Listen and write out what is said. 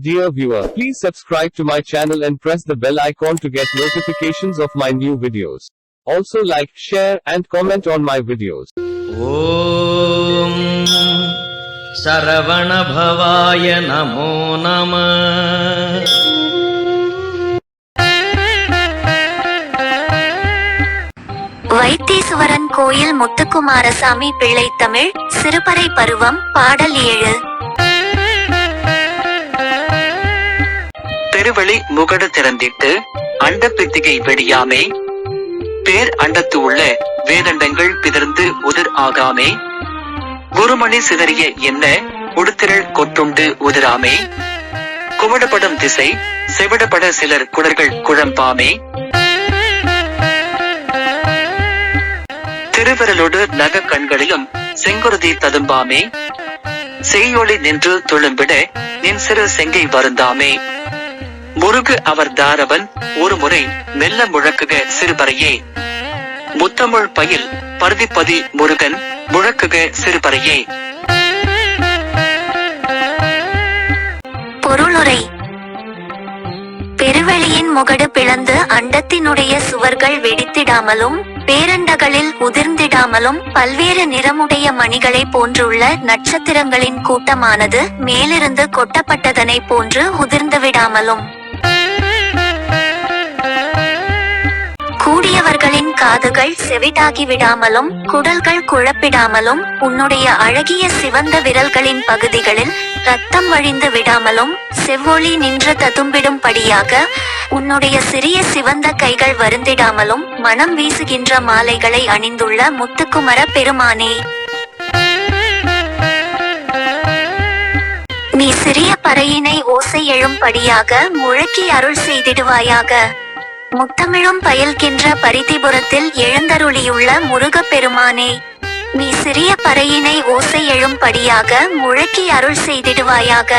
Dear viewer, please subscribe to my channel and press the bell icon to get notifications of my new videos. Also like, share, and comment on my videos. Om Saravana Bhavaya Namo Namah. Vaitheeswaran கோயில் முத்துக்குமாரசாமி பிள்ளை தமிழ் சிறுபறை பருவம் பாடல் 7. பெருவெளி முகடு திறந்திட்டு அண்டப்பித்திகை வெடியாமே, பேர் அண்டத்து உள்ள வேதண்டங்கள் பிதர்ந்து உதிர் ஆகாமே, குருமணி சிதறிய என்ன உடுத்திரள் கொட்டுண்டு உதிராமே, குவடப்படும் திசை செவிடப்பட சிலர் குடர்கள் குழம்பாமே, திருவிரலோடு நக கண்களிலும் செங்குருதி ததும்பாமே, செய்யொளி நின்று துளும்பிட நின் சிறு செங்கை வருந்தாமே, முருகு அவர் தாரவன் ஒரு முறை மெல்ல முழக்குக சிறுபறையே, முத்தமிழ் பயில் பருதிப்பதி முருகன் முழக்குக சிறுபறையே. பொருளுரை: பெருவெளியின் முகடு பிளந்து அண்டத்தினுடைய சுவர்கள் வெடித்திடாமலும் பேரண்டகளில் உதிர்ந்திடாமலும் பல்வேறு நிறமுடைய மணிகளை போன்றுள்ள நட்சத்திரங்களின் கூட்டமானது மேலிருந்து கொட்டப்பட்டதனை போன்று உதிர்ந்துவிடாமலும் கூடியவர்களின் காதுகள் செவிடாகி விடாமலும் குடல்கள் குழப்பிடாமலும் உன்னுடைய அழகிய சிவந்த விரல்களின் பகுதிகளில் ரத்தம் வழிந்து விடாமலும் செவ்வொளி நின்று ததும்பிடும்படியாக உன்னுடைய சிறிய சிவந்த கைகள் வருந்திடாமலும் மனம் வீசுகின்ற மாலைகளை அணிந்துள்ள முத்துக்குமர பெருமானே, நீ சிறிய பறையினை ஓசை எழும்படியாக முழக்கி அருள் செய்திடுவாயாக. முத்தமிழும் பயில்கின்ற பரிதிபுரத்தில் எழுந்தருளியுள்ள முருகப் பெருமானே, நீ சிறிய பறையினை ஓசை எழும்படியாக முழக்கி அருள் செய்திடுவாயாக.